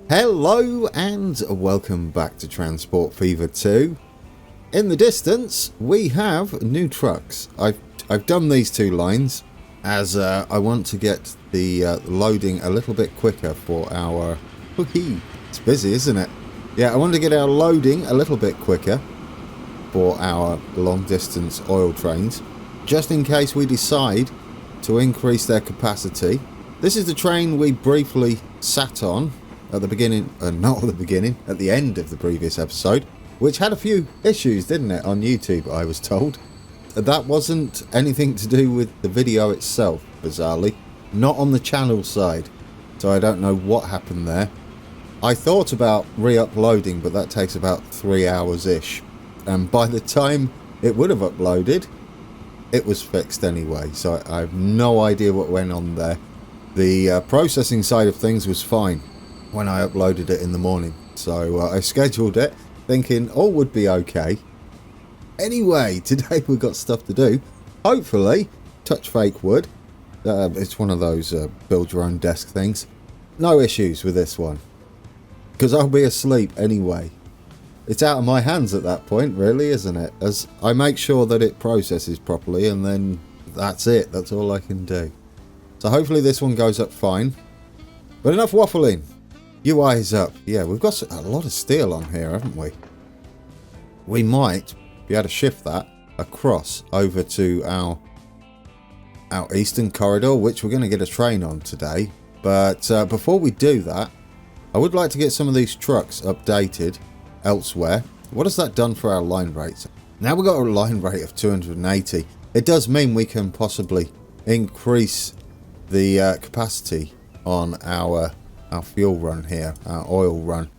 Hello and welcome back to Transport Fever 2. In the distance we have new trucks. I've done these two lines as I want to get the loading a little bit quicker for our... It's busy, isn't it? Yeah, I want to get our loading a little bit quicker for our long distance oil trains, just in case we decide to increase their capacity. This is the train we briefly sat on at the beginning, not at the beginning, at the end of the previous episode, which had a few issues, didn't it, on YouTube, I was told. That wasn't anything to do with the video itself, bizarrely. Not on the channel side, so I don't know what happened there. I thought about re-uploading, but that takes about 3 hours-ish. And by the time it would have uploaded, it was fixed anyway, so I have no idea what went on there. The processing side of things was fine when I uploaded it in the morning, so I scheduled it thinking all would be okay. Anyway, today we've got stuff to do. Hopefully, touch fake wood. It's one of those build your own desk things. No issues with this one, because I'll be asleep anyway. It's out of my hands at that point, really, isn't it? As I make sure that it processes properly, and then that's it. That's all I can do. So hopefully this one goes up fine. But enough waffling. You eyes up. Yeah, we've got a lot of steel on here, haven't we? We might be able to shift that across over to our eastern corridor, which we're going to get a train on today. But before we do that, I would like to get some of these trucks updated elsewhere. What has that done for our line rates? Now we've got a line rate of 280. It does mean we can possibly increase the capacity on our fuel run here, our oil run.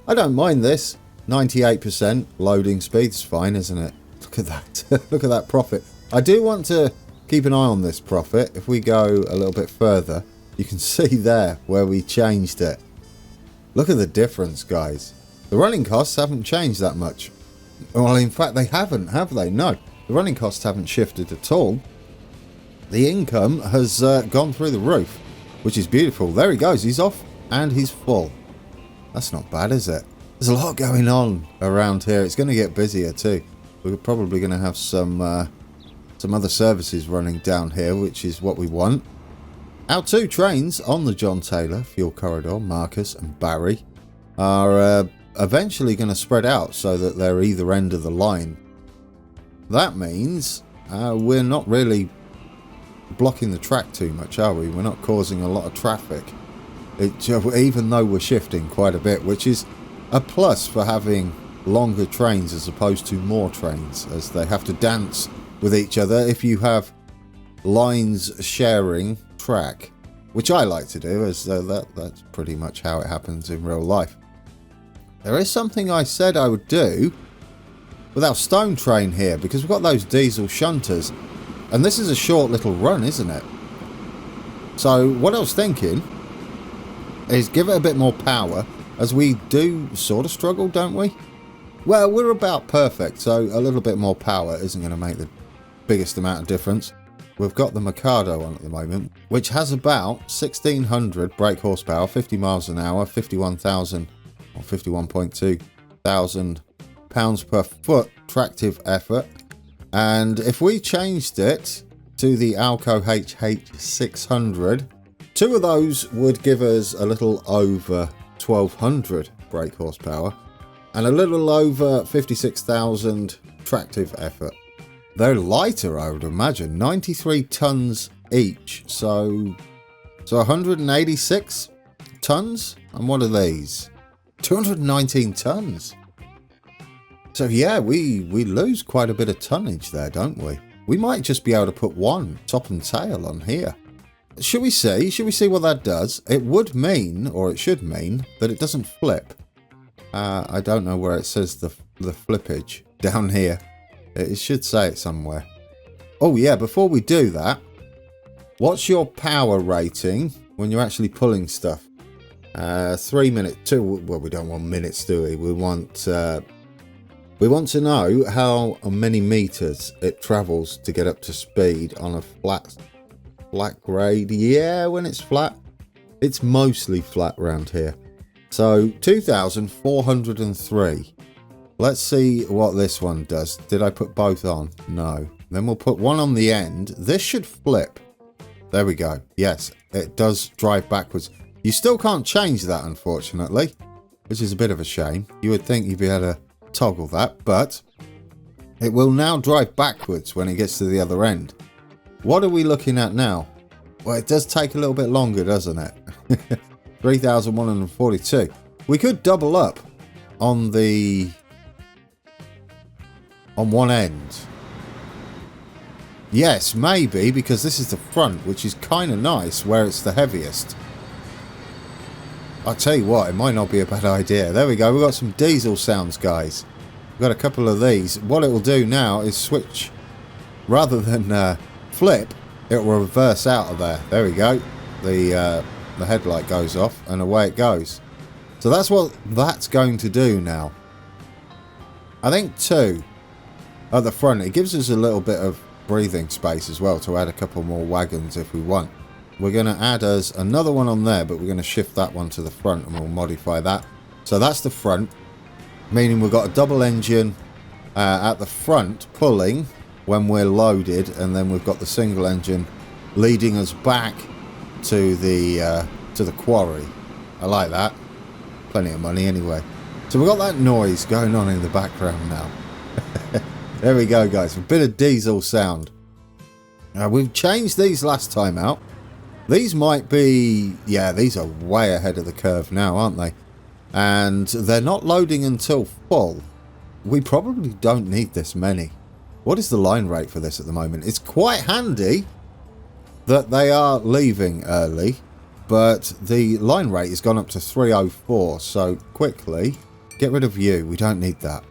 I don't mind this. 98% loading speed's fine, isn't it? Look at that. Look at that profit. I do want to keep an eye on this profit. If we go a little bit further, you can see there where we changed it. Look at the difference, guys. The running costs haven't changed that much. Well, in fact, they haven't, have they? No, the running costs haven't shifted at all. The income has gone through the roof, which is beautiful. There he goes. He's off and he's full. That's not bad, is it? There's a lot going on around here. It's going to get busier too. We're probably going to have some other services running down here, which is what we want. Our two trains on the John Taylor fuel corridor, Marcus and Barry, are eventually going to spread out so that they're either end of the line. That means we're not really blocking the track too much, are we? We're not causing a lot of traffic, even though we're shifting quite a bit, which is a plus for having longer trains as opposed to more trains, as they have to dance with each other if you have lines sharing track, which I like to do, as that's pretty much how it happens in real life. There is something I said I would do with our stone train here, because we've got those diesel shunters, and this is a short little run, isn't it? So what I was thinking is give it a bit more power, as we do sort of struggle, don't we? Well, we're about perfect, so a little bit more power isn't going to make the biggest amount of difference. We've got the Mikado on at the moment, which has about 1600 brake horsepower, 50 miles an hour, 51,000 or 51.2 thousand pounds per foot tractive effort. And if we changed it to the Alco HH600, two of those would give us a little over 1200 brake horsepower and a little over 56,000 tractive effort. They're lighter, I would imagine, 93 tons each, so 186 tons. And what are these? 219 tons. So yeah, we lose quite a bit of tonnage there, don't we? We might just be able to put one top and tail on here. Should we see what that does? It would mean, or it should mean, that it doesn't flip. I don't know where it says the flippage down here. It should say it somewhere. Oh yeah, before we do that, what's your power rating when you're actually pulling stuff? 3 minutes, well, we don't want minutes, do we? We want to know how many meters it travels to get up to speed on a flat grade. Yeah, when it's flat. It's mostly flat around here. So 2,403. Let's see what this one does. Did I put both on? No. Then we'll put one on the end. This should flip. There we go. Yes, it does drive backwards. You still can't change that, unfortunately, which is a bit of a shame. You would think you'd be able to toggle that, but it will now drive backwards when it gets to the other end. What are we looking at now? Well, it does take a little bit longer, doesn't it? 3,142. We could double up on one end. Yes, maybe, because this is the front, which is kind of nice where it's the heaviest. I'll tell you what, it might not be a bad idea. There we go. We've got some diesel sounds, guys. We've got a couple of these. What it will do now is switch. Rather than flip, it will reverse out of there. There we go. The headlight goes off and away it goes. So that's what that's going to do now. I think 2 at the front. It gives us a little bit of breathing space as well to add a couple more wagons if we want. We're going to add us another one on there, but we're going to shift that one to the front and we'll modify that. So that's the front, meaning we've got a double engine at the front pulling when we're loaded, and then we've got the single engine leading us back to the quarry. I like that. Plenty of money anyway. So we've got that noise going on in the background now. There we go, guys. A bit of diesel sound. We've changed these last time out. These might be... yeah, these are way ahead of the curve now, aren't they? And they're not loading until full. We probably don't need this many. What is the line rate for this at the moment? It's quite handy that they are leaving early, but the line rate has gone up to 304. So quickly, get rid of you. We don't need that.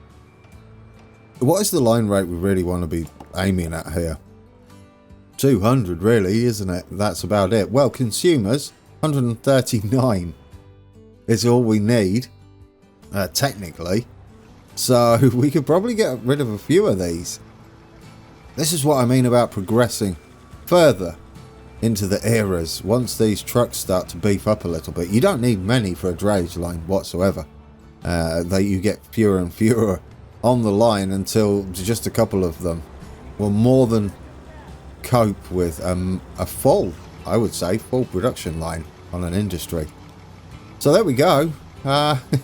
What is the line rate we really want to be aiming at here? 200 really, isn't it? That's about it. Well, consumers, 139 is all we need, technically. So we could probably get rid of a few of these. This is what I mean about progressing further into the eras. Once these trucks start to beef up a little bit, you don't need many for a drayage line whatsoever. You get fewer and fewer on the line until just a couple of them will more than cope with a full, I would say, full production line on an industry. So there we go.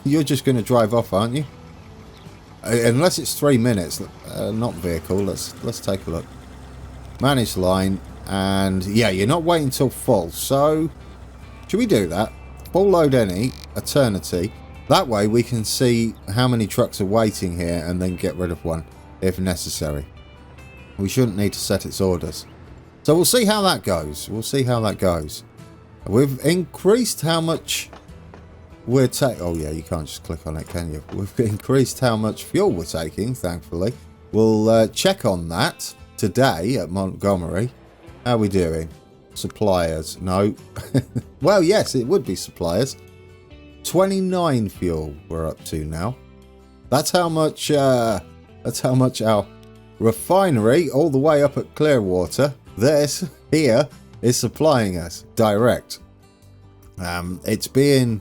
You're just going to drive off, aren't you? Unless it's 3 minutes, not vehicle. Let's take a look. Manage line, and yeah, you're not waiting till full. So should we do that? Full load any eternity. That way we can see how many trucks are waiting here and then get rid of one if necessary. We shouldn't need to set its orders. So we'll see how that goes. We'll see how that goes. We've increased how much we're taking. Oh yeah, you can't just click on it, can you? We've increased how much fuel we're taking, thankfully. We'll check on that today at Montgomery. How are we doing? Suppliers? No. Well, yes, it would be suppliers. 29 fuel we're up to now. That's how much our refinery all the way up at Clearwater, this here, is supplying us direct. It's being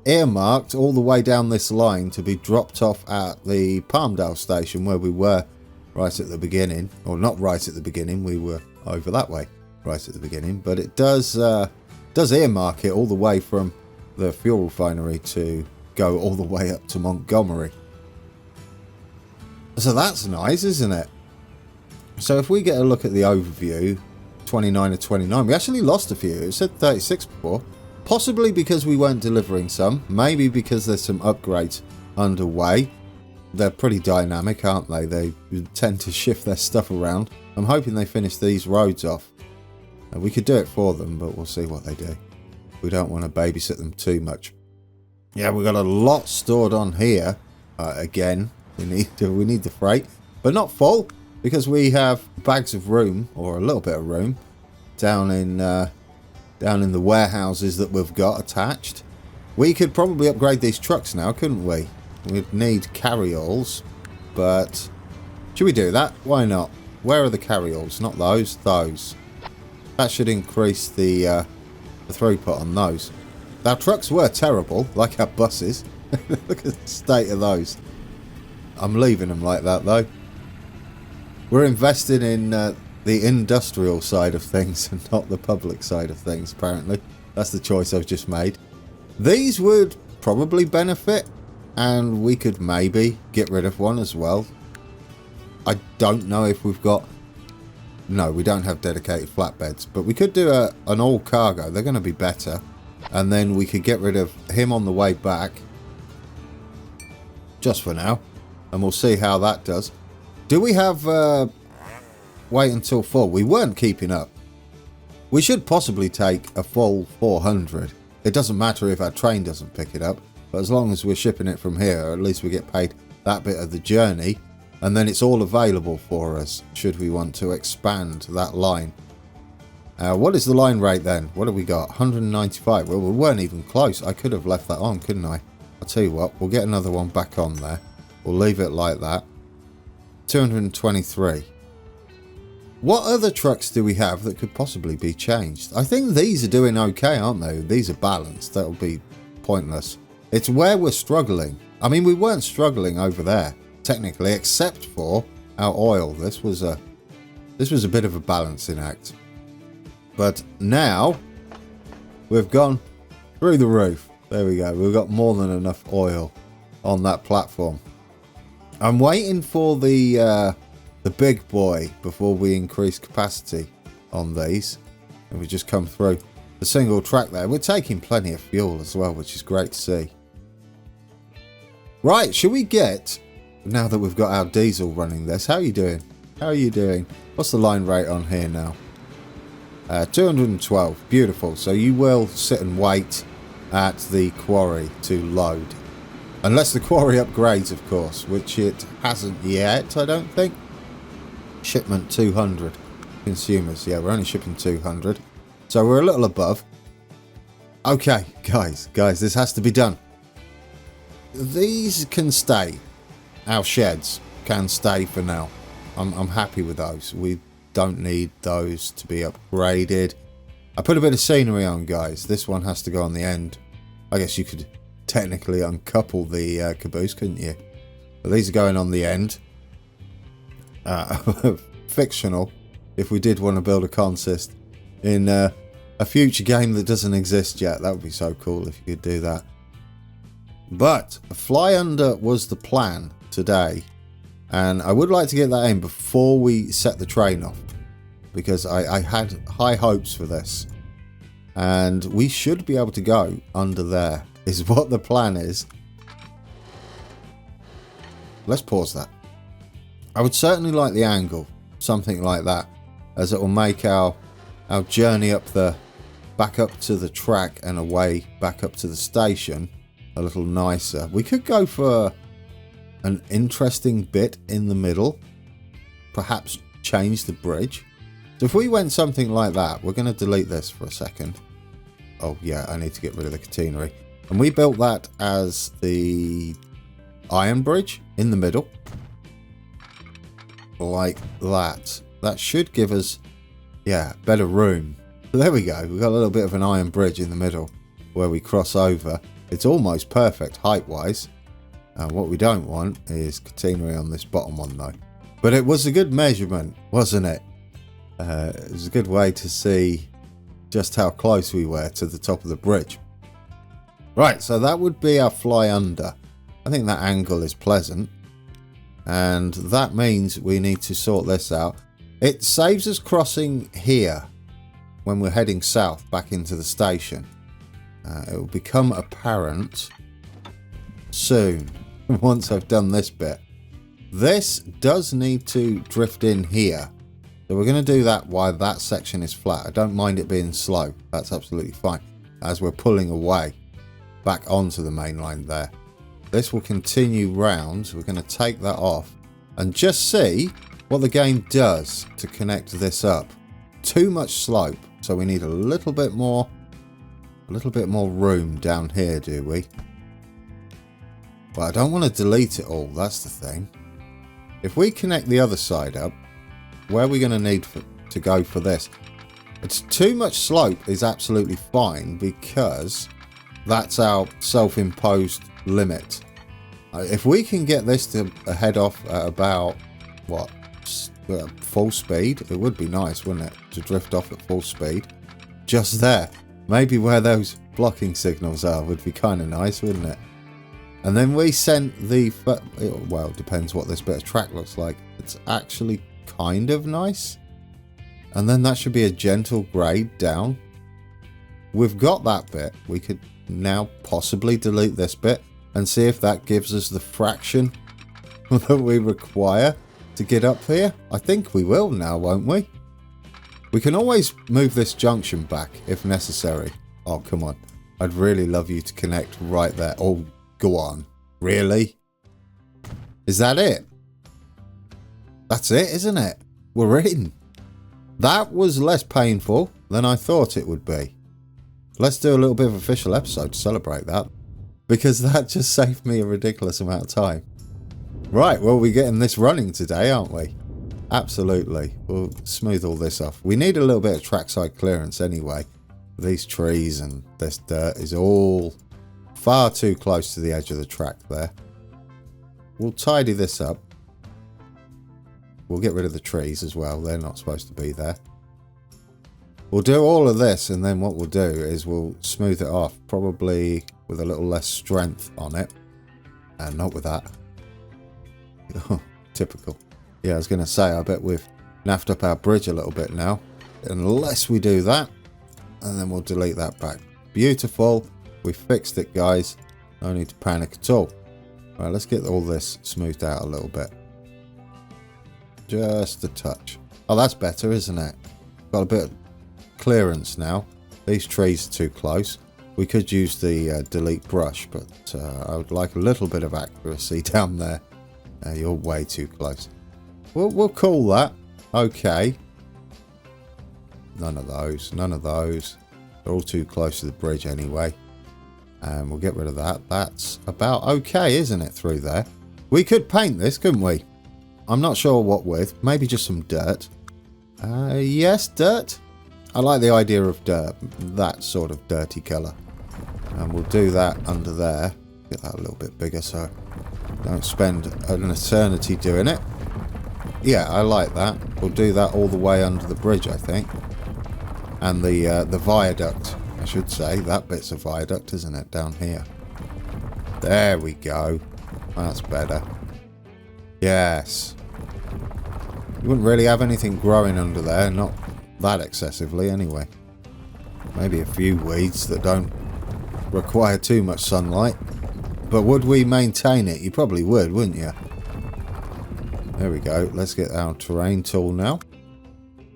earmarked all the way down this line to be dropped off at the Palmdale station where we were right at the beginning. Or not right at the beginning, we were over that way right at the beginning, but it does earmark it all the way from the fuel refinery to go all the way up to Montgomery. So that's nice, isn't it? So if we get a look at the overview, 29 of 29, we actually lost a few. It said 36 before, possibly because we weren't delivering some, maybe because there's some upgrades underway. They're pretty dynamic, aren't they? They tend to shift their stuff around. I'm hoping they finish these roads off. We could do it for them, but we'll see what they do. We don't want to babysit them too much. Yeah, we've got a lot stored on here. Again, we need the freight, but not full, because we have bags of room, or a little bit of room, down in the warehouses that we've got attached. We could probably upgrade these trucks now, couldn't we? We'd need carryalls, but should we do that? Why not? Where are the carryalls? Not those. Those. That should increase the throughput on those. Our trucks were terrible, like our buses. Look at the state of those. I'm leaving them like that though. We're investing in the industrial side of things and not the public side of things, apparently. That's the choice I've just made. These would probably benefit, and we could maybe get rid of one as well. I don't know if we've got... No, we don't have dedicated flatbeds, but we could do an all cargo. They're going to be better. And then we could get rid of him on the way back. Just for now. And we'll see how that does. Do we have... wait until full? We weren't keeping up. We should possibly take a full 400. It doesn't matter if our train doesn't pick it up. But as long as we're shipping it from here, at least we get paid that bit of the journey. And then it's all available for us, should we want to expand that line. What is the line rate then? What have we got? 195. Well, we weren't even close. I could have left that on, couldn't I? I'll tell you what, we'll get another one back on there. We'll leave it like that. 223. What other trucks do we have that could possibly be changed? I think these are doing okay, aren't they? These are balanced. That'll be pointless. It's where we're struggling. I mean, we weren't struggling over there, technically, except for our oil. This was a bit of a balancing act. But now we've gone through the roof. There we go. We've got more than enough oil on that platform. I'm waiting for the big boy before we increase capacity on these. And we just come through the single track there. We're taking plenty of fuel as well, which is great to see. Right, should we get, now that we've got our diesel running this, how are you doing? How are you doing? What's the line rate on here now? 212. Beautiful. So you will sit and wait at the quarry to load. Unless the quarry upgrades, of course, which it hasn't yet, I don't think. Shipment 200 consumers. Yeah, we're only shipping 200. So we're a little above. Okay, guys, this has to be done. These can stay. Our sheds can stay for now. I'm happy with those. We don't need those to be upgraded. I put a bit of scenery on, guys. This one has to go on the end. I guess you could technically uncouple the caboose, couldn't you? But these are going on the end. Fictional, if we did want to build a consist in a future game that doesn't exist yet. That would be so cool if you could do that. But a fly under was the plan today. And I would like to get that in before we set the train off. Because I had high hopes for this. And we should be able to go under there, is what the plan is. Let's pause that. I would certainly like the angle, something like that, as it will make our journey back up to the track and away back up to the station a little nicer. We could go for an interesting bit in the middle, perhaps change the bridge. So if we went something like that, we're going to delete this for a second. Oh yeah, I need to get rid of the catenary. And we built that as the iron bridge in the middle. Like that. That should give us, yeah, better room. So there we go. We've got a little bit of an iron bridge in the middle where we cross over. It's almost perfect height-wise. What we don't want is catenary on this bottom one though. But it was a good measurement, wasn't it? It was a good way to see just how close we were to the top of the bridge. Right, so that would be our fly under. I think that angle is pleasant. And that means we need to sort this out. It saves us crossing here when we're heading south back into the station. It will become apparent soon once I've done this bit. This does need to drift in here. So we're going to do that while that section is flat. I don't mind it being slow. That's absolutely fine. As we're pulling away back onto the main line there. This will continue round. We're going to take that off and just see what the game does to connect this up. Too much slope, so we need a little bit more room down here, do we? But I don't want to delete it all, that's the thing. If we connect the other side up, where are we going to need to go for this? It's too much slope is absolutely fine because That's our self-imposed limit. If we can get this to head off at about, what, full speed, it would be nice, wouldn't it, to drift off at full speed. Just there. Maybe where those blocking signals are would be kind of nice, wouldn't it? And then we sent the, well, it depends what this bit of track looks like. It's actually kind of nice. And then that should be a gentle grade down. We've got that bit. We could now possibly delete this bit and see if that gives us the fraction that we require to get up here. I think we will now, won't we? We can always move this junction back if necessary. Oh, come on. I'd really love you to connect right there. Oh, go on. Really? Is that it? That's it, isn't it? We're in. That was less painful than I thought it would be. Let's do a little bit of official episode to celebrate that, because that just saved me a ridiculous amount of time. Right, well, we're getting this running today, aren't we? Absolutely. We'll smooth all this off. We need a little bit of trackside clearance anyway. These trees and this dirt is all far too close to the edge of the track there. We'll tidy this up. We'll get rid of the trees as well. They're not supposed to be there. We'll do all of this, and then what we'll do is we'll smooth it off, probably with a little less strength on it. And not with that. Typical. Yeah, I was going to say, I bet we've naffed up our bridge a little bit now. Unless we do that, and then we'll delete that back. Beautiful. We fixed it, guys. No need to panic at all. Right, let's get all this smoothed out a little bit. Just a touch. Oh, that's better, isn't it? Got a bit of clearance now. These trees are too close. We could use the delete brush, but I would like a little bit of accuracy down there. You're way too close. We'll call that. Okay. None of those. None of those. They're all too close to the bridge anyway. And we'll get rid of that. That's about okay, isn't it, through there? We could paint this, couldn't we? I'm not sure what with. Maybe just some dirt. Yes, dirt. I like the idea of dirt. That sort of dirty colour. And we'll do that under there. Get that a little bit bigger so don't spend an eternity doing it. Yeah, I like that. We'll do that all the way under the bridge, I think. And the viaduct, I should say. That bit's a viaduct, isn't it, down here? There we go. That's better. Yes. You wouldn't really have anything growing under there, not that excessively anyway. Maybe a few weeds that don't require too much sunlight. But would we maintain it? You probably would, wouldn't you? There we go. Let's get our terrain tool now.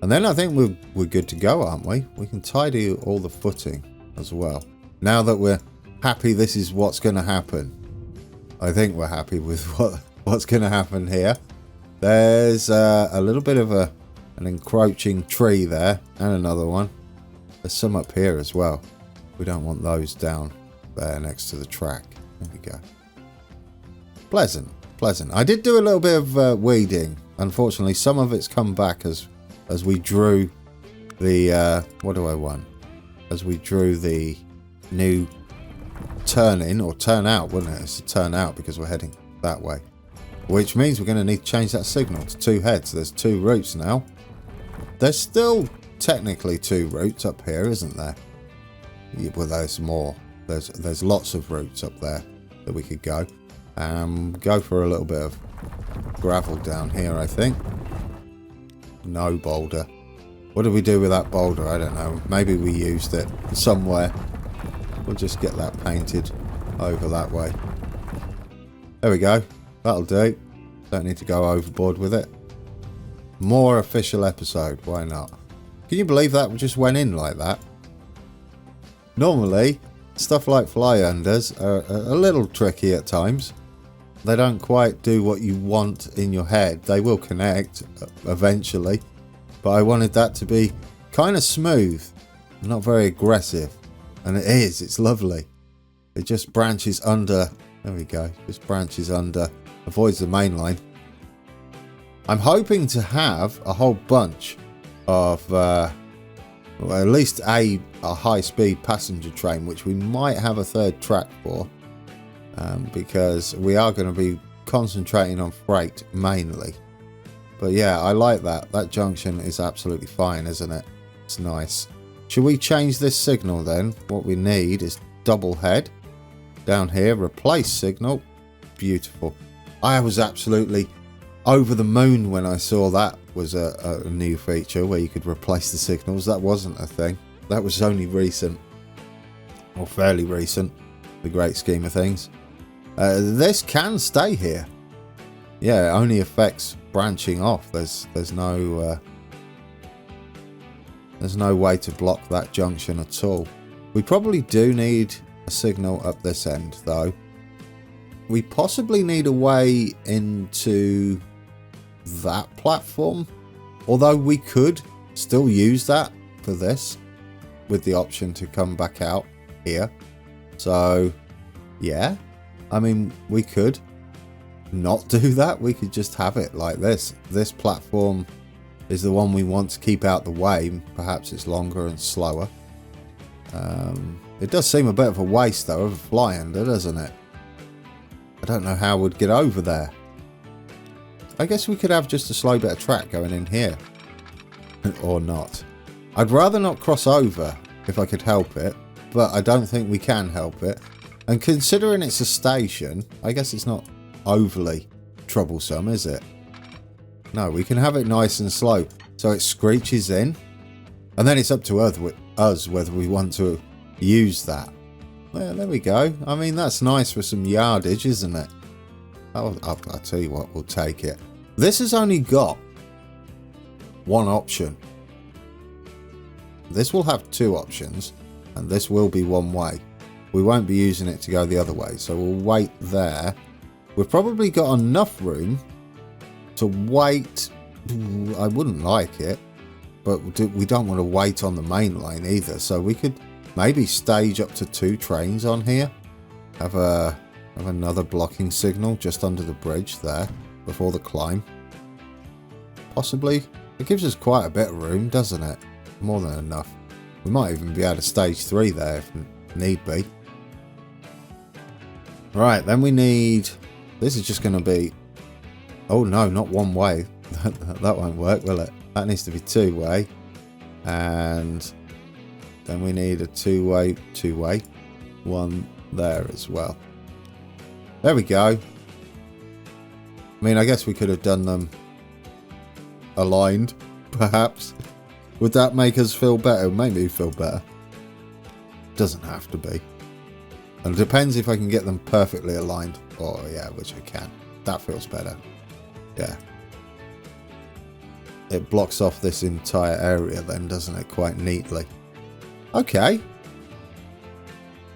And then I think we're good to go, aren't we? We can tidy all the footing as well. Now that we're happy this is what's going to happen. I think we're happy with what's going to happen here. There's a little bit of an encroaching tree there. And another one. There's some up here as well. We don't want those down there next to the track. There we go. Pleasant. Pleasant. I did do a little bit of weeding. Unfortunately, some of it's come back as we drew the what do I want? As we drew the new turn in or turn out, wouldn't it? It's a turn out because we're heading that way, which means we're going to need to change that signal to 2 heads. There's 2 routes now. There's still technically 2 routes up here, isn't there? Yeah, well, there's more. There's lots of routes up there that we could go. Go for a little bit of gravel down here, I think. No boulder. What did we do with that boulder? I don't know. Maybe we used it somewhere. We'll just get that painted over that way. There we go. That'll do. Don't need to go overboard with it. More official episode. Why not? Can you believe that just went in like that? Normally, stuff like fly unders are a little tricky at times. They don't quite do what you want in your head. They will connect eventually. But I wanted that to be kind of smooth. Not very aggressive. And it is. It's lovely. It just branches under. There we go. Just branches under. Avoids the main line. I'm hoping to have a whole bunch of... well, Well, at least a high-speed passenger train, which we might have a third track for, because we are going to be concentrating on freight mainly. But yeah, I like that. That junction is absolutely fine, isn't it? It's nice. Should we change this signal then? What we need is double head. Down here, replace signal. Beautiful. I was absolutely over the moon when I saw that was a new feature where you could replace the signals. That wasn't a thing. That was only recent. Or fairly recent. The great scheme of things. This can stay here. Yeah, it only affects branching off. There's no way to block that junction at all. We probably do need a signal up this end though. We possibly need a way into that platform, although we could still use that for this with the option to come back out here. So yeah, I mean, we could not do that. We could just have it like this. This platform is the one we want to keep out the way. Perhaps it's longer and slower. It does seem a bit of a waste though of a fly under, doesn't it? I don't know how we'd get over there. I guess we could have just a slow bit of track going in here. Or not. I'd rather not cross over if I could help it, but I don't think we can help it. And considering it's a station, I guess it's not overly troublesome, is it? No, we can have it nice and slow so it screeches in, and then it's up to us whether we want to use that. Well, there we go. I mean, that's nice for some yardage, isn't it? I'll tell you what, we'll take it. This has only got one option. This will have two options, and this will be one way. We won't be using it to go the other way, so we'll wait there. We've probably got enough room to wait. I wouldn't like it, but we don't want to wait on the main line either, so we could maybe stage up to 2 trains on here. Have another blocking signal just under the bridge there before the climb. Possibly. It gives us quite a bit of room, doesn't it? More than enough. We might even be able to stage 3 there if need be. Right, then we need... This is just going to be... Oh no, not one way. That won't work, will it? That needs to be 2-way. And then we need a 2-way, one there as well. There we go. I mean, I guess we could have done them aligned, perhaps. Would that make us feel better? Make me feel better. Doesn't have to be. And it depends if I can get them perfectly aligned. Oh yeah, which I can. That feels better. Yeah. It blocks off this entire area then, doesn't it? Quite neatly. Okay.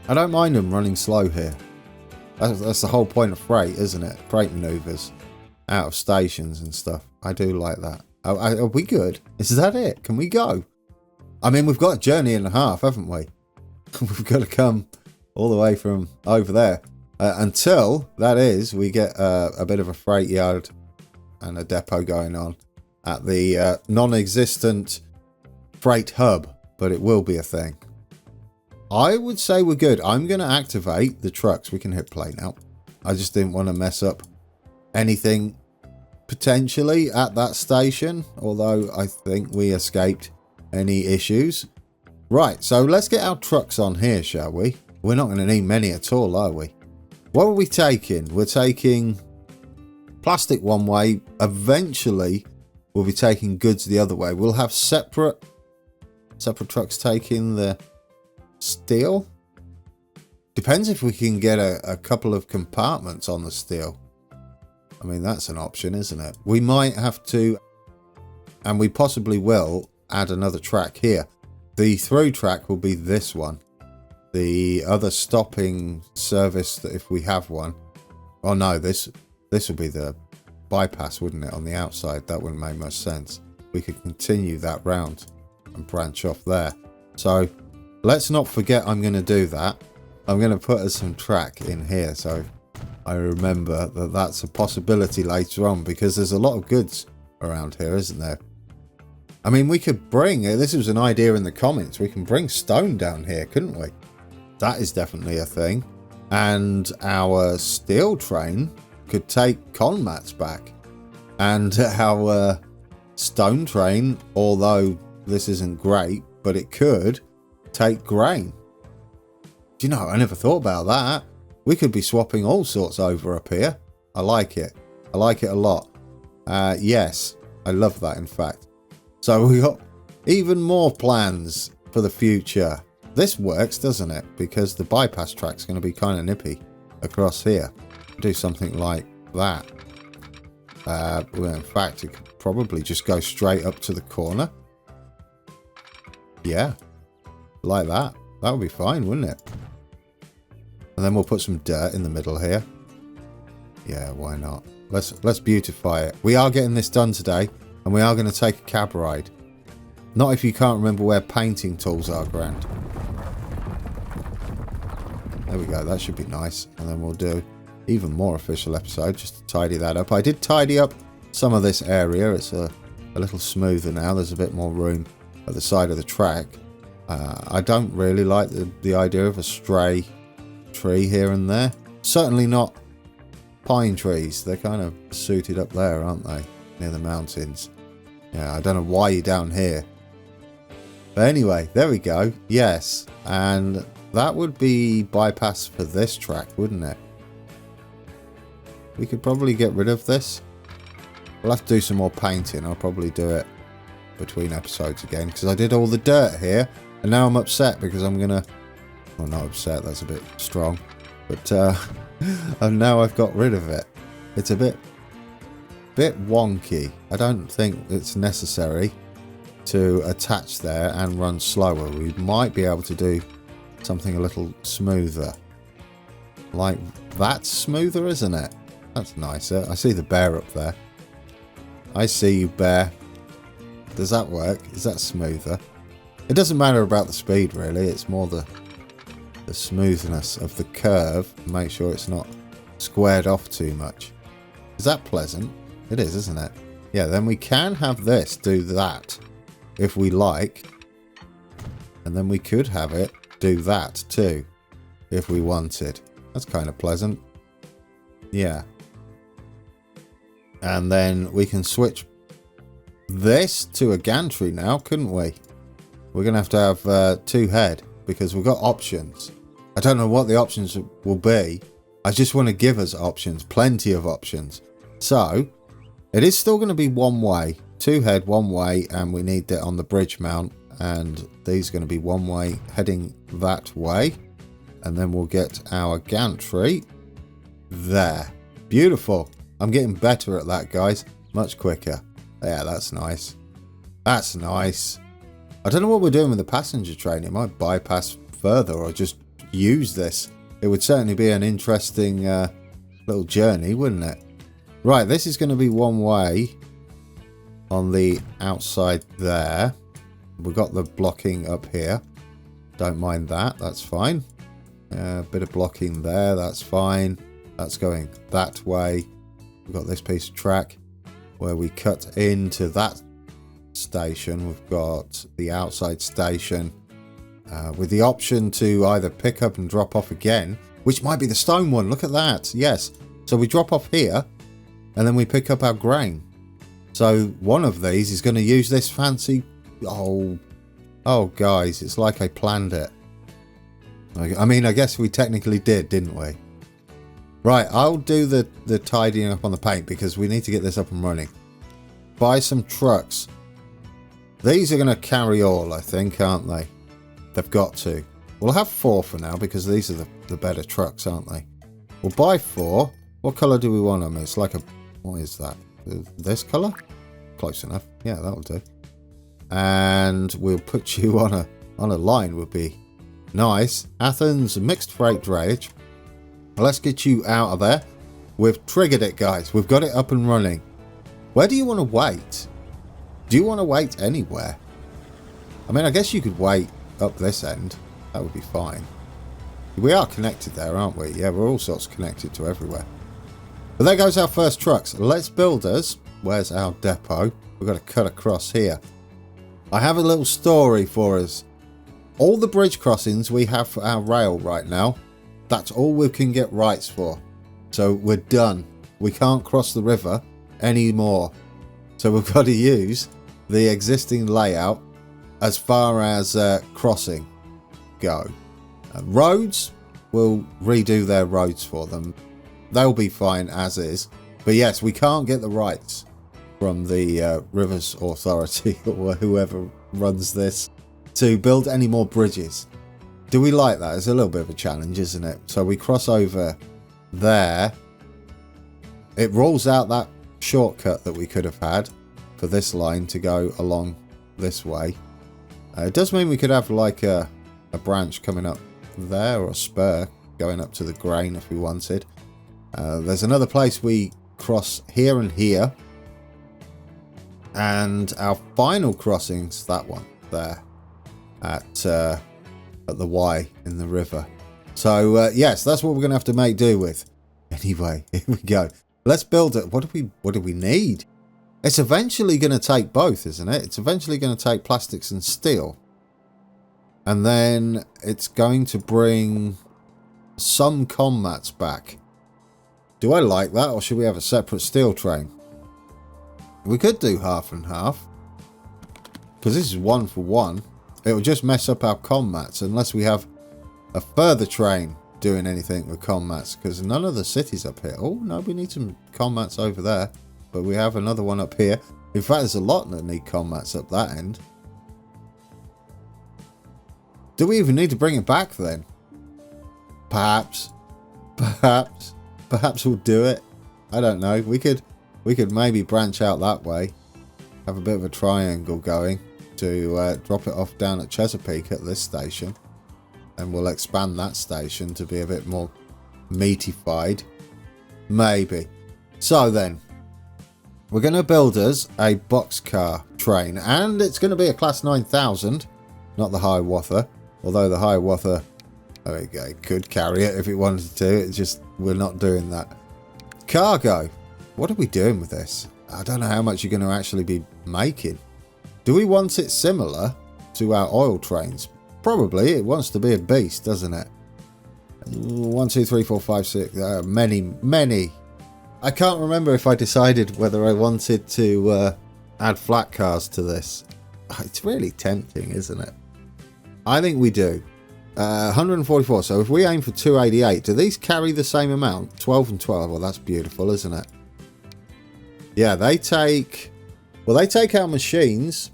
I don't mind them running slow here. That's the whole point of freight, isn't it? Freight maneuvers. Out of stations and stuff. I do like that. Are we good? Is that it? Can we go? I mean, we've got a journey and a half, haven't we? We've got to come all the way from over there. Until, that is, we get a bit of a freight yard and a depot going on at the non-existent freight hub. But it will be a thing. I would say we're good. I'm going to activate the trucks. We can hit play now. I just didn't want to mess up anything potentially at that station. Although I think we escaped any issues. Right, so let's get our trucks on here, shall we? We're not going to need many at all, are we? What are we taking? We're taking plastic one way. Eventually, we'll be taking goods the other way. We'll have separate trucks taking the steel. Depends if we can get a couple of compartments on the steel. I mean, that's an option, isn't it? We might have to, and we possibly will, add another track here. The through track will be this one. The other stopping service, that if we have one. Oh no, this will be the bypass, wouldn't it, on the outside? That wouldn't make much sense. We could continue that round and branch off there. So let's not forget I'm going to do that. I'm going to put us some track in here so I remember that that's a possibility later on, because there's a lot of goods around here, isn't there? I mean, we could bring, this was an idea in the comments, we can bring stone down here, couldn't we? That is definitely a thing. And our steel train could take con mats back. And our stone train, although this isn't great, but it could take grain. Do you know, I never thought about that. We could be swapping all sorts over up here. I like it. I like it a lot. Yes, I love that, in fact. So we got even more plans for the future. This works, doesn't it? Because the bypass track's going to be kind of nippy across here. Do something like that. Well, in fact, it could probably just go straight up to the corner. Yeah, like that. That would be fine, wouldn't it? And then we'll put some dirt in the middle here. Yeah, why not? Let's beautify it. We are getting this done today, and we are going to take a cab ride. Not if you can't remember where painting tools are, Grant. There we go. That should be nice. And then we'll do even more official episode just to tidy that up. I did tidy up some of this area. It's a little smoother now. There's a bit more room at the side of the track. I don't really like the idea of a stray tree here and there. Certainly not pine trees. They're kind of suited up there, aren't they? Near the mountains. Yeah, I don't know why you're down here. But anyway, there we go. Yes, and that would be bypass for this track, wouldn't it? We could probably get rid of this. We'll have to do some more painting. I'll probably do it between episodes again, because I did all the dirt here, and now I'm upset because I'm gonna, well, not upset, that's a bit strong, but and now I've got rid of it. It's a bit wonky. I don't think it's necessary to attach there and run slower. We might be able to do something a little smoother, like that's smoother, isn't it? That's nicer. I see the bear up there. I see you, bear. Does that work? Is that smoother? It doesn't matter about the speed, really. It's more the smoothness of the curve. Make sure it's not squared off too much. Is that pleasant? It is, isn't it? Yeah, then we can have this do that if we like. And then we could have it do that too if we wanted. That's kind of pleasant. Yeah. And then we can switch this to a gantry now, couldn't we? We're going to have two head because we've got options. I don't know what the options will be. I just want to give us options, plenty of options. So it is still going to be one way, two head, one way, and we need it on the bridge mount. And these are going to be one way heading that way. And then we'll get our gantry there. Beautiful. I'm getting better at that, guys. Much quicker. Yeah, that's nice. That's nice. I don't know what we're doing with the passenger train. It might bypass further or just use this. It would certainly be an interesting little journey, wouldn't it? Right, this is going to be one way on the outside there. We've got the blocking up here. Don't mind that. That's fine. A bit of blocking there. That's fine. That's going that way. We've got this piece of track where we cut into that station. We've got the outside station with the option to either pick up and drop off again, which might be the stone one. Look at that. Yes. So we drop off here and then we pick up our grain. So one of these is going to use this fancy... Oh, guys, it's like I planned it. I mean, I guess we technically did, didn't we? Right, I'll do the tidying up on the paint because we need to get this up and running. Buy some trucks. These are going to carry all, I think, aren't they? They've got to. We'll have 4 for now because these are the better trucks, aren't they? We'll buy 4. What colour do we want them? It's like a... What is that? This colour? Close enough. Yeah, that'll do. And we'll put you on a line would be nice. Athens mixed freight drayage. Let's get you out of there. We've triggered it, guys. We've got it up and running. Where do you want to wait? Do you want to wait anywhere? I mean, I guess you could wait up this end. That would be fine. We are connected there, aren't we? Yeah, we're all sorts connected to everywhere. But there goes our first trucks. Let's build us. Where's our depot? We've got to cut across here. I have a little story for us. All the bridge crossings we have for our rail right now, that's all we can get rights for. So we're done. We can't cross the river anymore. So we've got to use the existing layout as far as crossing go. Roads, we'll redo their roads for them. They'll be fine as is. But yes, we can't get the rights from the Rivers Authority or whoever runs this to build any more bridges. Do we like that? It's a little bit of a challenge, isn't it? So we cross over there. It rules out that shortcut that we could have had for this line to go along this way. It does mean we could have like a branch coming up there, or a spur going up to the grain if we wanted. There's another place we cross here and here. And our final crossing's that one there at the Y in the river. So yes, that's what we're going to have to make do with. Anyway, here we go. Let's build it. What do we need? It's eventually going to take both, isn't it? It's eventually going to take plastics and steel. And then it's going to bring some commats back. Do I like that, or should we have a separate steel train? We could do half and half, because this is 1 for 1. It will just mess up our commats unless we have a further train doing anything with commats, because none of the cities up here. Oh no, we need some commats over there, but we have another one up here. In fact, there's a lot that need commats up that end. Do we even need to bring it back then? Perhaps we'll do it. I don't know. We could maybe branch out that way, have a bit of a triangle going to drop it off down at Chesapeake at this station, and we'll expand that station to be a bit more meatified. Maybe. So then, we're going to build us a boxcar train, and it's going to be a Class 9000, not the Hiawatha, although the Hiawatha, it could carry it if it wanted to. It's just, we're not doing that. Cargo. What are we doing with this? I don't know how much you're going to actually be making. Do we want it similar to our oil trains? Probably. It wants to be a beast, doesn't it? 1, 2, 3, 4, 5, 6. Many. I can't remember if I decided whether I wanted to add flat cars to this. It's really tempting, isn't it? I think we do. 144. So if we aim for 288, do these carry the same amount? 12 and 12. Well, that's beautiful, isn't it? Yeah, they take our machines.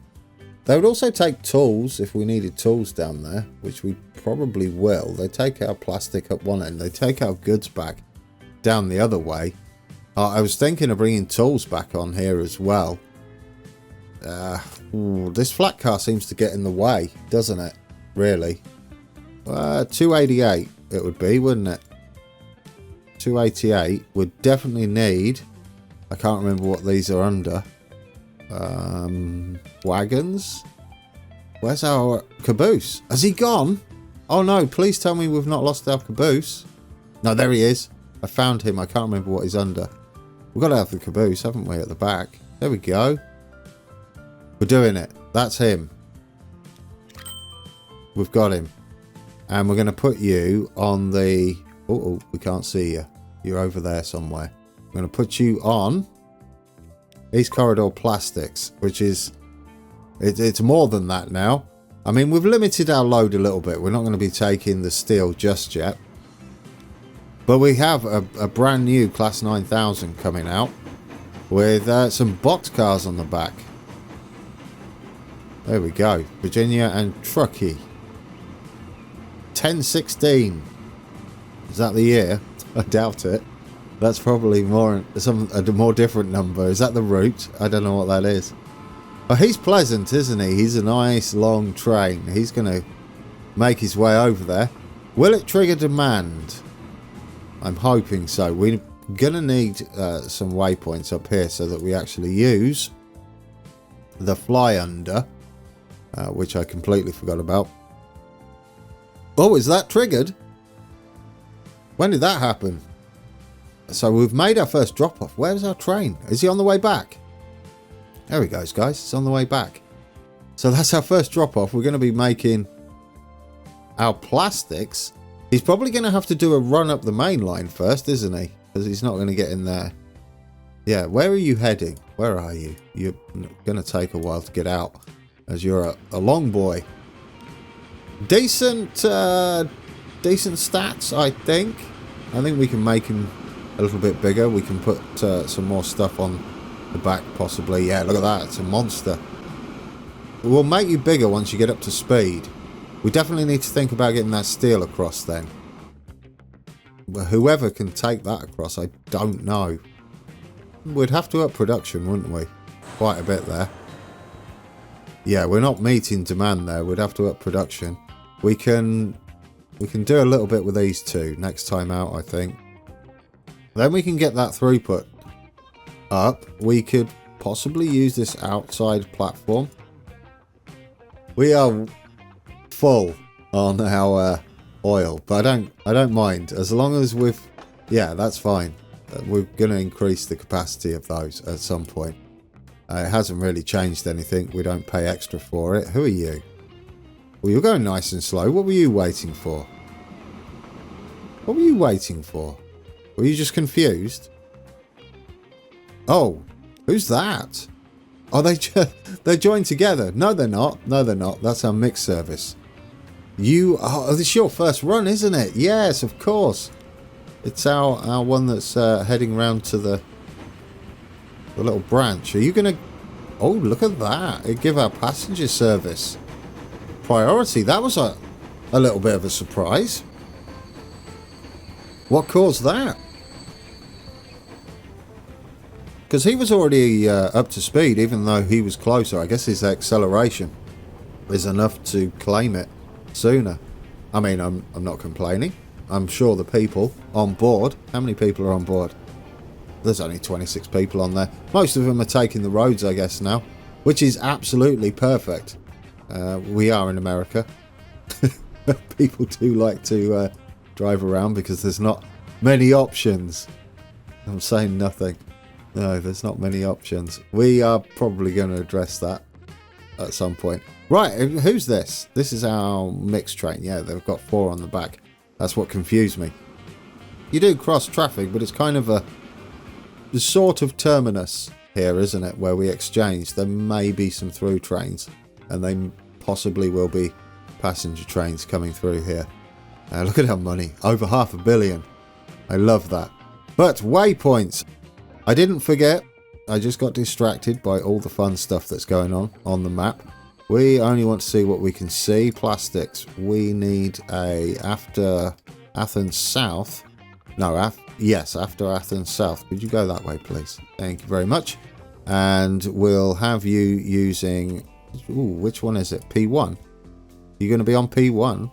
They would also take tools if we needed tools down there, which we probably will. They take our plastic up one end. They take our goods back down the other way. I was thinking of bringing tools back on here as well. This flat car seems to get in the way, doesn't it? Really? 288 it would be, wouldn't it? 288 would definitely need... I can't remember what these are under. Wagons? Where's our caboose? Has he gone? Oh no, please tell me we've not lost our caboose. No, there he is. I found him. I can't remember what he's under. We've got to have the caboose, haven't we, at the back? There we go. We're doing it. That's him. We've got him. And we're going to put you on the... Oh, we can't see you. You're over there somewhere. I'm going to put you on East Corridor Plastics, which is... It's more than that now. I mean, we've limited our load a little bit. We're not going to be taking the steel just yet. But we have a brand new Class 9000 coming out with some boxcars on the back. There we go. Virginia and Truckee. 1016. Is that the year? I doubt it. That's probably a more different number. Is that the route? I don't know what that is. Oh, he's pleasant, isn't he? He's a nice long train. He's going to make his way over there. Will it trigger demand? I'm hoping so. We're going to need some waypoints up here so that we actually use the fly under, which I completely forgot about. Oh, is that triggered? When did that happen? So we've made our first drop off. Where's our train? Is he on the way back? There he goes, guys. It's on the way back. So that's our first drop off. We're going to be making our plastics. He's probably going to have to do a run up the main line first, isn't he? Because he's not going to get in there. Yeah, where are you heading? Where are you? You're going to take a while to get out, as you're a long boy. Decent stats, I think. I think we can make him a little bit bigger. We can put some more stuff on the back, possibly. Yeah, look at that. It's a monster. We'll make you bigger once you get up to speed. We definitely need to think about getting that steel across then. But whoever can take that across, I don't know. We'd have to up production, wouldn't we? Quite a bit there. Yeah, we're not meeting demand there. We'd have to up production. We can do a little bit with these two next time out, I think. Then we can get that throughput up. We could possibly use this outside platform. We are full on our oil, but I don't mind as long as we've. Yeah, that's fine. We're going to increase the capacity of those at some point. It hasn't really changed anything. We don't pay extra for it. Who are you? Well, you're going nice and slow. What were you waiting for? What were you waiting for? Were you just confused? Oh, who's that? Oh, they're joined together. No, they're not. No, they're not. That's our mix service. Oh, this is your first run, isn't it? Yes, of course. It's our one that's heading round to the little branch. Are you going to... Oh, look at that. It give our passenger service priority. That was a little bit of a surprise. What caused that? Because he was already up to speed, even though he was closer. I guess his acceleration is enough to claim it sooner. I mean, I'm not complaining. I'm sure the people on board... How many people are on board? There's only 26 people on there. Most of them are taking the roads, I guess, now. Which is absolutely perfect. We are in America. People do like to drive around because there's not many options. I'm saying nothing. No, there's not many options. We are probably going to address that at some point. Right, who's this? This is our mixed train. Yeah, they've got 4 on the back. That's what confused me. You do cross traffic, but it's kind of a sort of terminus here, isn't it? Where we exchange. There may be some through trains, and they possibly will be passenger trains coming through here. Look at our money. Over $500 million. I love that. But waypoints. I didn't forget. I just got distracted by all the fun stuff that's going on the map. We only want to see what we can see. Plastics. We need a after Athens South. No, yes, after Athens South. Could you go that way, please? Thank you very much. And we'll have you using... Ooh, which one is it? P1? You're going to be on P1?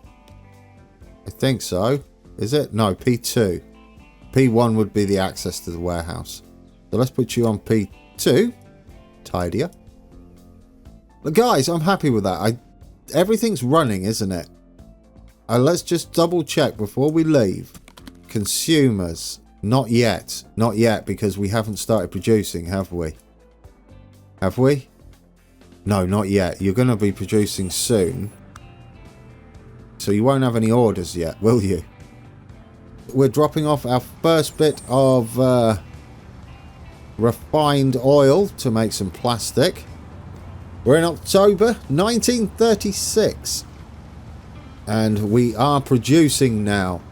I think so. Is it? No, P2. P1 would be the access to the warehouse. So let's put you on P2. Tidier. But guys, I'm happy with that. Everything's running, isn't it? Let's just double check before we leave. Consumers. Not yet. Not yet, because we haven't started producing, have we? Have we? No, not yet. You're going to be producing soon. So you won't have any orders yet, will you? We're dropping off our first bit of refined oil to make some plastic. We're in October 1936. And we are producing now.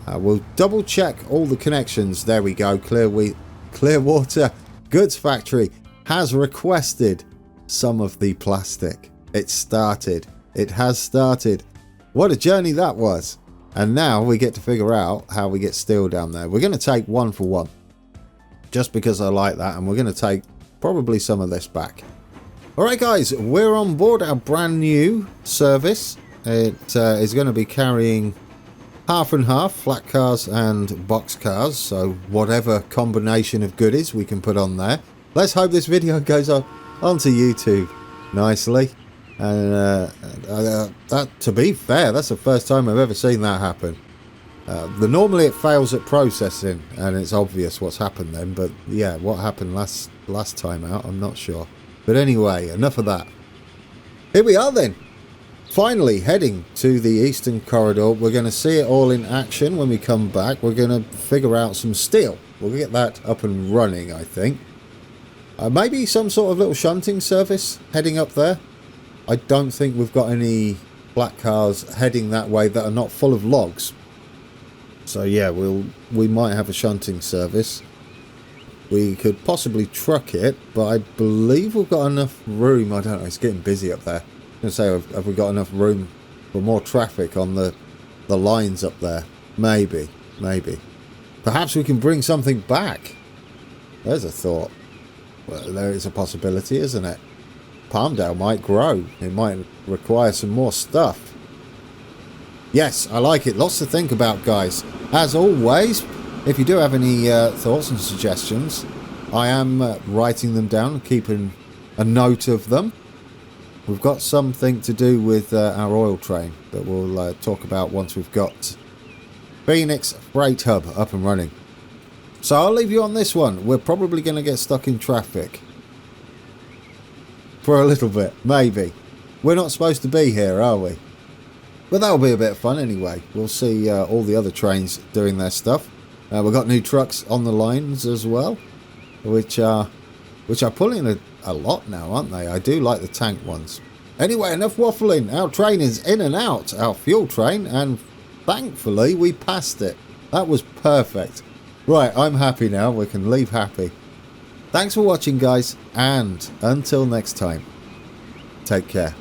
We'll double check all the connections. There we go. Clearwater Goods Factory has requested some of the plastic. It started. It has started. What a journey that was. And now we get to figure out how we get steel down there. We're going to take 1 for 1. Just because I like that. And we're going to take probably some of this back. Alright guys, we're on board our brand new service. It is going to be carrying half and half, flat cars and box cars. So whatever combination of goodies we can put on there. Let's hope this video goes up onto YouTube nicely. And that, to be fair, that's the first time I've ever seen that happen. Normally it fails at processing and it's obvious what's happened then. But yeah, what happened last time out, I'm not sure. But anyway, enough of that. Here we are then. Finally heading to the Eastern Corridor. We're going to see it all in action when we come back. We're going to figure out some steel. We'll get that up and running, I think. Maybe some sort of little shunting service heading up there. I don't think we've got any black cars heading that way that are not full of logs. So yeah, we might have a shunting service. We could possibly truck it, but I believe we've got enough room. I don't know, it's getting busy up there. I was going to say, have we got enough room for more traffic on the lines up there? Maybe. Perhaps we can bring something back. There's a thought. Well, there is a possibility, isn't it? Palmdale might grow. It might require some more stuff. Yes, I like it. Lots to think about, guys. As always, if you do have any thoughts and suggestions, I am writing them down, keeping a note of them. We've got something to do with our oil train that we'll talk about once we've got Phoenix Freight Hub up and running. So I'll leave you on this one. We're probably going to get stuck in traffic. For a little bit, maybe. We're not supposed to be here, are we? But that'll be a bit of fun anyway. We'll see all the other trains doing their stuff. We've got new trucks on the lines as well, which are pulling a lot now, aren't they? I do like the tank ones. Anyway, enough waffling. Our train is in and out, our fuel train, and thankfully we passed it. That was perfect. Right, I'm happy now. We can leave happy. Thanks for watching, guys, and until next time, take care.